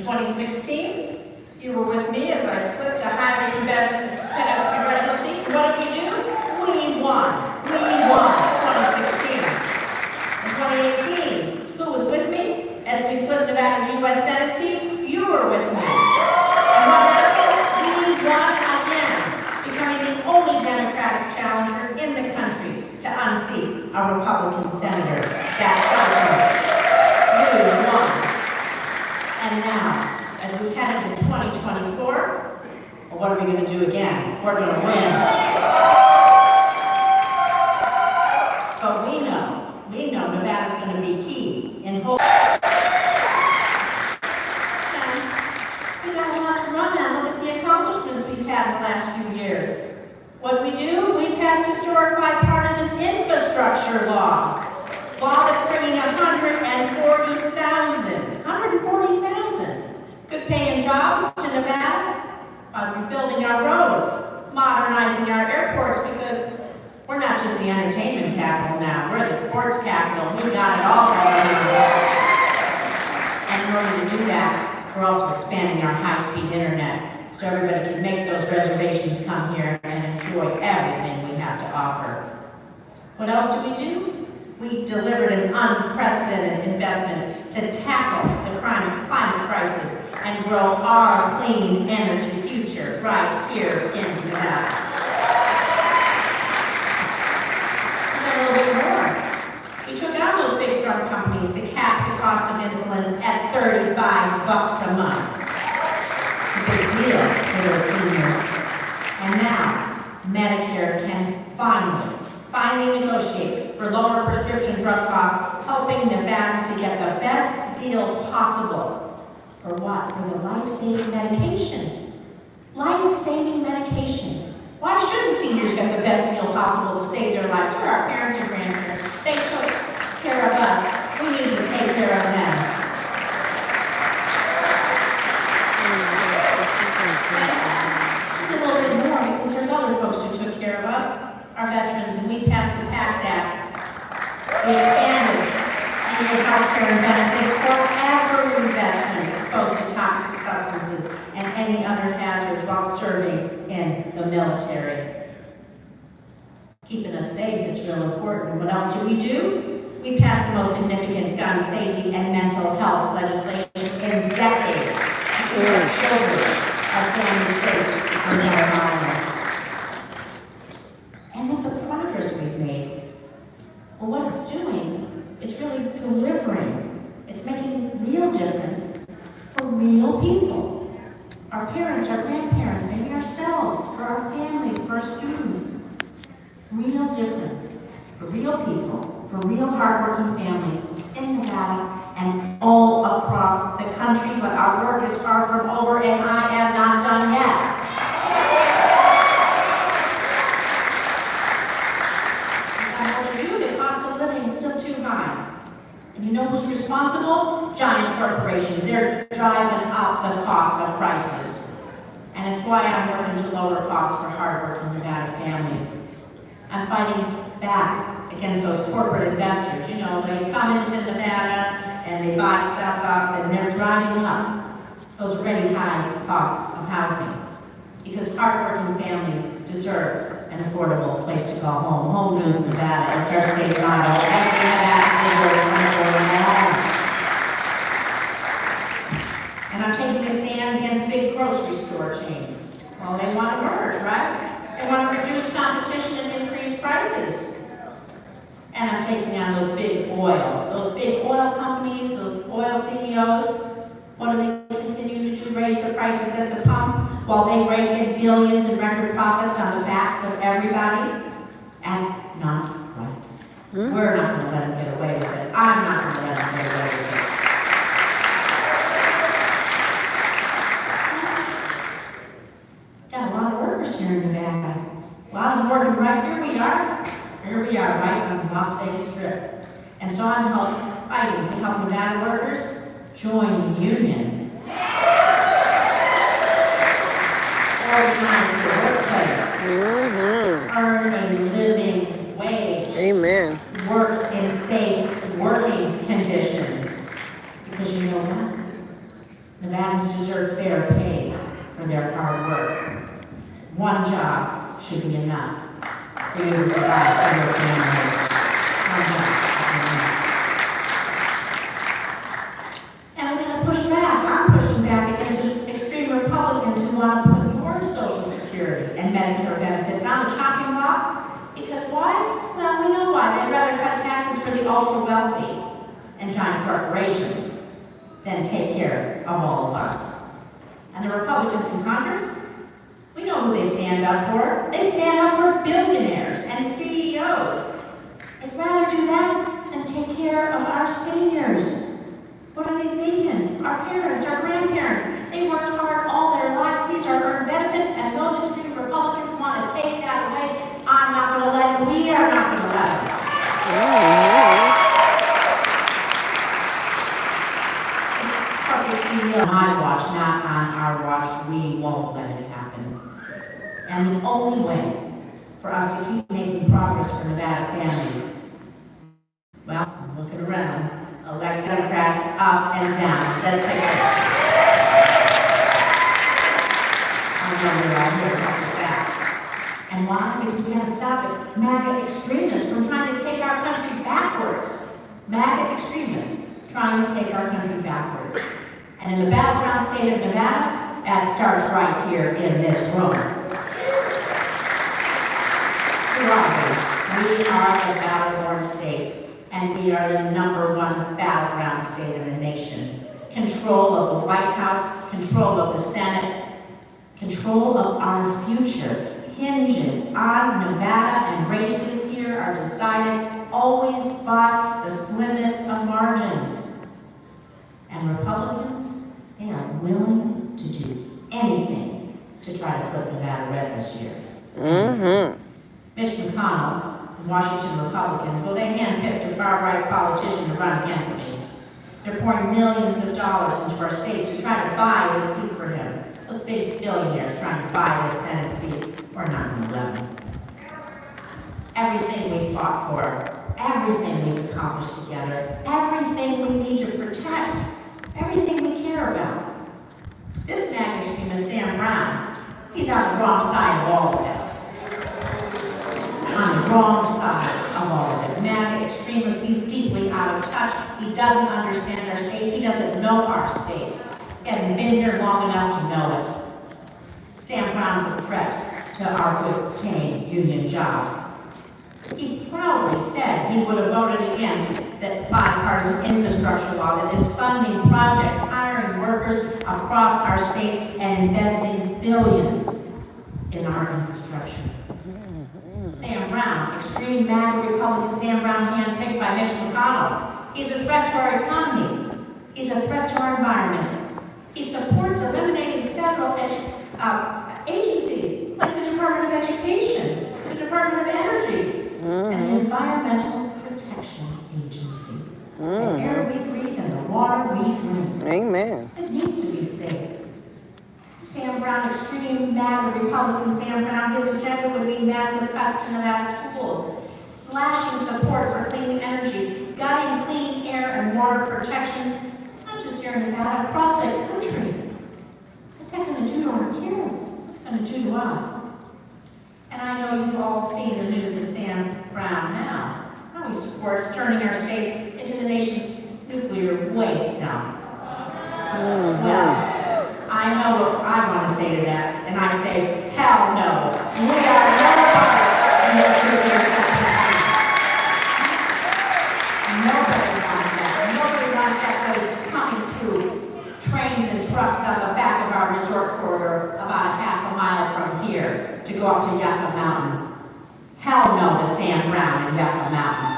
2016, you were with me as I flipped a highly congressional seat. What did we do? We won. We won 2016. In 2018, who was with me as we flipped Nevada's U.S. Senate seat? You were with me. And what happened? We won again, becoming the only Democratic challenger in the country to unseat a Republican senator. That's cycle. We won. And now, as we head into 2024, well, what are we going to do again? We're going to win. But we know Nevada's going to be key in hope. We got a lot to run now. Look at the accomplishments we've had in the last few years. What we do? We passed historic bipartisan infrastructure law. Law that's bringing 140,000 good paying jobs to Nevada, rebuilding our roads, modernizing our airports, because we're not just the entertainment capital now, we're the sports capital. We got it all already. And in order to do that, we're also expanding our high-speed internet so everybody can make those reservations, come here, and enjoy everything we have to offer. What else do we do? We delivered an unprecedented investment to tackle the climate crisis and grow our clean energy future right here in Nevada. And then a little bit more. We took out those big drug companies to cap the cost of insulin at $35 a month. It's a big deal for those seniors. And now, Medicare can finally negotiate for lower prescription drug costs, helping Nevadans to get the best deal possible. For what? For the life-saving medication. Life-saving medication. Why shouldn't seniors get the best deal possible to save their lives? For our parents and grandparents. They took care of us. We need to take care of them. And a little bit more, because there's other folks who took care of us. Our veterans, and we passed the PACT Act. We expanded the health care and benefits for every veteran exposed to toxic substances and any other hazards while serving in the military. Keeping us safe is real important. What else do? We passed the most significant gun safety and mental health legislation in decades to keep our children, our families safe from gun violence. And with the progress we've made, well, what it's doing, it's really delivering. It's making a real difference for real people. Our parents, our grandparents, maybe ourselves, for our families, for our students. Real difference for real people, for real hardworking families in Nevada and all across the country. But our work is far from over, and I am not done yet. And you know who's responsible? Giant corporations. They're driving up the cost of prices. And it's why I'm working to lower costs for hardworking Nevada families. I'm fighting back against those corporate investors. You know, they come into Nevada and they buy stuff up and they're driving up those already high costs of housing. Because hardworking families deserve an affordable place to call home. Home means Nevada. It's our state motto. Every Nevada deserves an affordable home. And I'm taking a stand against big grocery store chains. Well, they want to merge, right? They want to reduce competition and increase prices. And I'm taking on those big oil companies, those oil CEOs. What do they continue to do? Raise the prices at the pump while they rake in billions in record profits on the backs of everybody? That's not right. We're not going to let them get away with it. I'm not going to let them get away with it. Got a lot of workers here in Nevada. A lot of them working right here. Here we are, right on the Las Vegas Strip. And so I'm fighting to help Nevada workers join the union. Organize the workplace. Earn a living wage. Amen. Work in safe working conditions. Because you know what? Nevadans deserve fair pay for their hard work. One job should be enough for you to provide for your family. One job should be enough. And I'm going to push back. I'm pushing back against extreme Republicans who want to put your Social Security and Medicare benefits on the chopping block. Because why? Well, we know why. They'd rather cut taxes for the ultra-wealthy and giant corporations than take care of all of us. And the Republicans in Congress, we know who they stand up for. They stand up for billionaires and CEOs. They'd rather do that than take care of our seniors. What are they thinking? Our parents, our grandparents, they worked hard all their lives. These are earned benefits, and those extreme Republicans want to take that away. I'm not going to let them. We are not going to let them. On my watch, not on our watch. We won't let it happen. And the only way for us to keep making progress for Nevada families, well, I'm looking around, elect Democrats up and down. Let's take it. I'm going to be right here, help us back. And why? Because we have to stop it. MAGA extremists from trying to take our country backwards. MAGA extremists trying to take our country backwards. And in the battleground state of Nevada, that starts right here in this room. We are a battle-born state, and we are the #1 battleground state in the nation. Control of the White House, control of the Senate, control of our future hinges on Nevada, and races here are decided always by the slimmest of margins. And Republicans, they are willing to do anything to try to flip Nevada red this year. Mitch McConnell, the Washington Republicans, well, they handpicked a far-right politician to run against me. They're pouring millions of dollars into our state to try to buy this seat for him. Those big billionaires trying to buy this Senate seat. We're not going to let them. Everything we fought for, everything we've accomplished together, everything we need to protect, everything we care about. This MAGA extremist, Sam Brown, he's on the wrong side of all of it. On the wrong side of all of it. MAGA extremist, he's deeply out of touch. He doesn't understand our state. He doesn't know our state. He hasn't been here long enough to know it. Sam Brown's a threat to our good-paying union jobs. He proudly said he would have voted against that bipartisan infrastructure law that is funding projects, hiring workers across our state, and investing billions in our infrastructure. Sam Brown, extreme MAGA Republican Sam Brown, handpicked by Mitch McConnell. He's a threat to our economy. He's a threat to our environment. He supports eliminating federal agencies like the Department of Education, the Department of Energy, and the Environmental Protection Agency. It's the air we breathe and the water we drink. Amen. It needs to be safe. Sam Brown, extreme MAGA Republican Sam Brown, his agenda would be massive cuts to Nevada schools, slashing support for clean energy, gutting clean air and water protections, not just here in Nevada, across the country. What's that going to do to our kids? What's it going to do to us? And I know you've all seen the news of Sam Brown now, how he supports turning our state into the nation's nuclear waste dump. Well, I know what I want to say to that, and I say, hell no. We are never part of the nuclear company. Nobody wants that. Nobody wants that waste coming through trains and trucks on the back of our resort corridor about a half a mile from here to go up to Yucca Mountain. Hell no to Sam Brown and Yucca Mountain.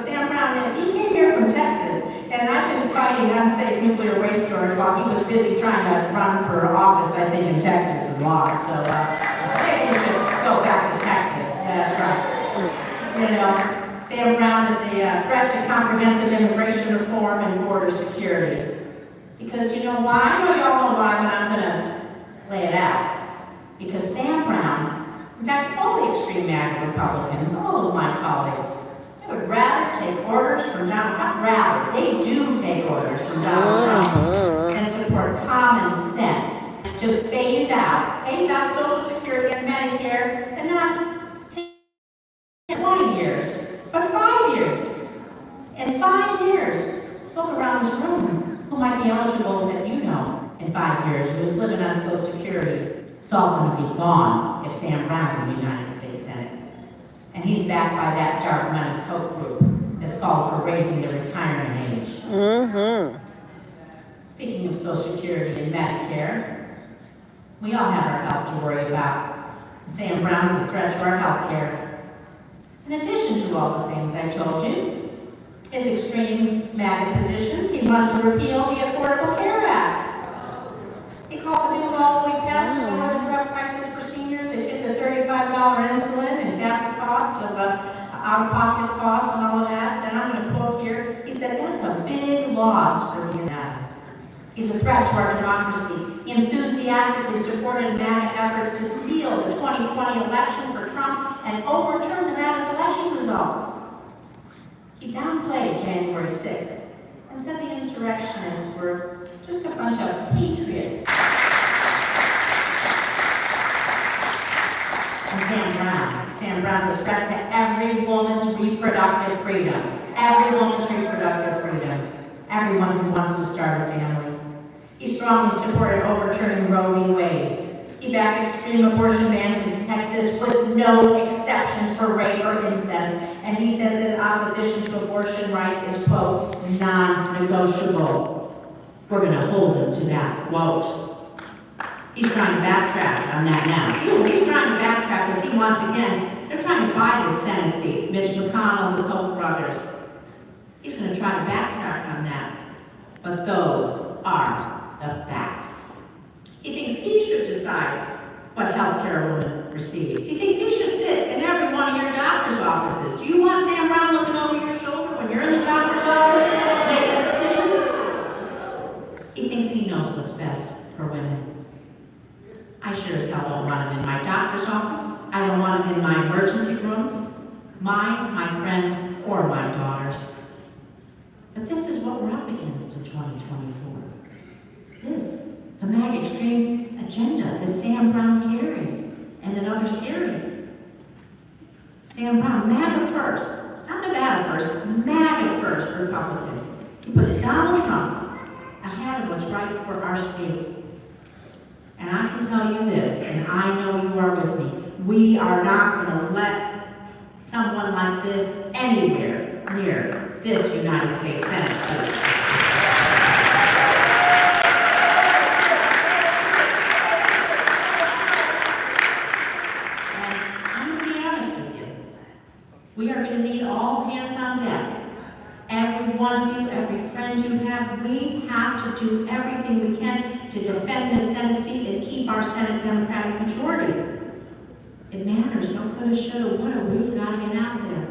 Sam Brown, he came here from Texas, and I've been fighting unsafe nuclear waste storage while he was busy trying to run for office, I think, in Texas and lost. So maybe we should go back to Texas. That's right. Sam Brown is a threat to comprehensive immigration reform and border security. Because you know why? I know you all know why, but I'm going to lay it out. Because Sam Brown In fact, all the extreme MAGA Republicans, all of my colleagues, they would rather take orders from Donald Trump, they do take orders from Donald Trump and support common sense to phase out Social Security and Medicare, and not take 20 years, but 5 years. In 5 years, look around this room, who might be eligible that you know in 5 years, who's living on Social Security. It's all going to be gone if Sam Brown's in the United States Senate. And he's backed by that dark money Koch group that's called for raising the retirement age. Speaking of Social Security and Medicare, we all have our health to worry about. Sam Brown's a threat to our health care. In addition to all the things I told you, his extreme MAGA positions, he wants to repeal the Affordable Care Act. He called the new law we passed to lower the drug prices for seniors and get the $35 insulin and cap the cost of out-of-pocket costs and all of that. And I'm going to quote here. He said, that's a big loss for the United. He's a threat to our democracy. He enthusiastically supported MAGA efforts to steal the 2020 election for Trump and overturn Nevada's election results. He downplayed January 6th and said the insurrectionists were just a bunch of patriots. And Sam Brown's a threat to every woman's reproductive freedom. Every woman's reproductive freedom. Everyone who wants to start a family. He strongly supported overturning Roe v. Wade. He backed extreme abortion bans in Texas with no exceptions for rape or incest. And he says his opposition to abortion rights is, quote, non-negotiable. We're going to hold him to that quote. He's trying to backtrack on that now. He's trying to backtrack because he wants, again, they're trying to buy the Senate seat. Mitch McConnell, the Koch brothers. He's going to try to backtrack on that. But those aren't the facts. He thinks he should decide what health care a woman receives. He thinks he should sit in every one of your doctor's offices. Do you want Sam Brown looking over your shoulder when you're in the doctor's office making decisions? He thinks he knows what's best for women. I sure as hell don't want him in my doctor's office. I don't want him in my emergency rooms, mine, my friends, or my daughters. But this is what we're up against in 2024. The MAGA extreme agenda that Sam Brown carries and that others carry. Sam Brown, MAGA first, not Nevada first, MAGA first Republican. He puts Donald Trump ahead of what's right for our state. And I can tell you this, and I know you are with me, we are not going to let someone like this anywhere near this United States Senate seat. We are going to need all hands on deck. Every one of you, every friend you have, we have to do everything we can to defend this Senate seat and keep our Senate Democratic majority. It matters. No coulda, shoulda, woulda. We've got to get out there.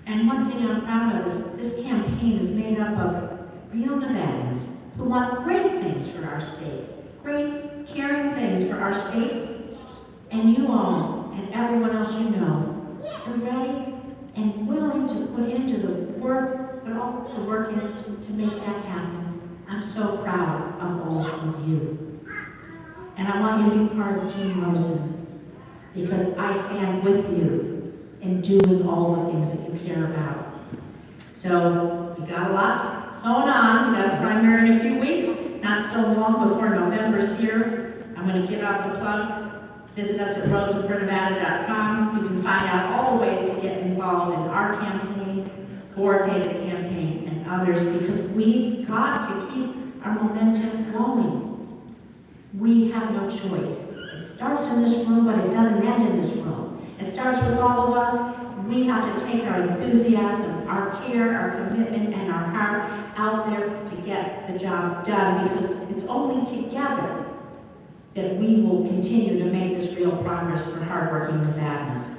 And one thing I'm proud of is this campaign is made up of real Nevadans who want great things for our state, great, caring things for our state, and you all and everyone else you know are ready and willing to put into the work, put all the work in to make that happen. I'm so proud of all of you. And I want you to be part of Team Rosen because I stand with you in doing all the things that you care about. So, we got a lot going on. We got a primary in a few weeks, not so long before November's here. I'm going to give out the plug. Visit us at rosenfornevada.com. You can find out all the ways to get involved in our campaign, coordinated campaign, and others, because we've got to keep our momentum going. We have no choice. It starts in this room, but it doesn't end in this room. It starts with all of us. We have to take our enthusiasm, our care, our commitment, and our heart out there to get the job done, because it's only together that we will continue to make this real progress for hardworking Nevadans.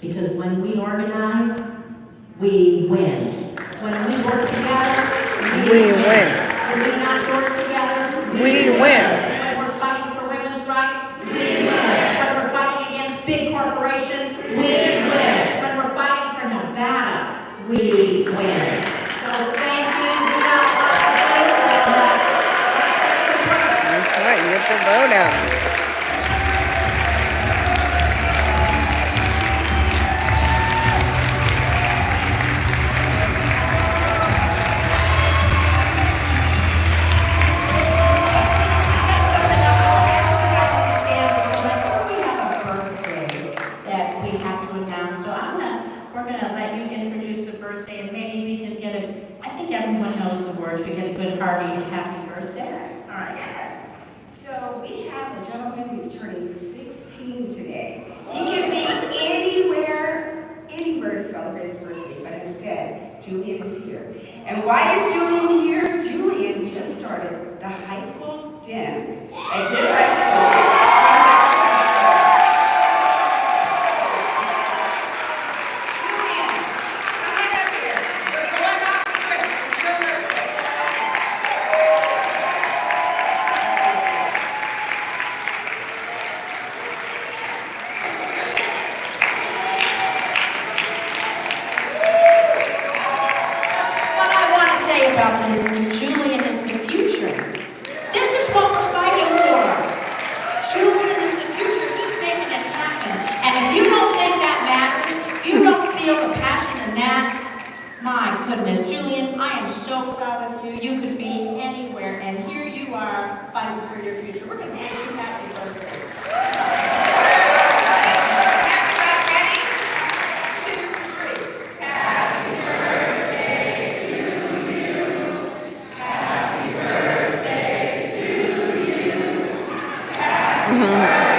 Because when we organize, we win. When we work together, we win. When we knock doors together, we win. When we're fighting for women's rights, we win. When we're fighting against we win. So thank you. We got lots of That's right, get the vote out. that we have to announce. So we're gonna let you introduce the birthday, and maybe we can get I think everyone knows the words. We get a good hearty happy birthday. All right, yes. So we have a gentleman who's turning 16 today. He can be anywhere to celebrate his birthday, but instead, Julian is here. And why is Julian here? Julian just started the high school dance at this high school. About this is Julian is the future. This is what we're fighting for. Julian is the future. He's making it happen. And if you don't think that matters, you don't feel the passion in that, my goodness, Julian, I am so proud of you. You could be anywhere, and here you are fighting for your future. We're going to wish you happy birthday. Mm-hmm.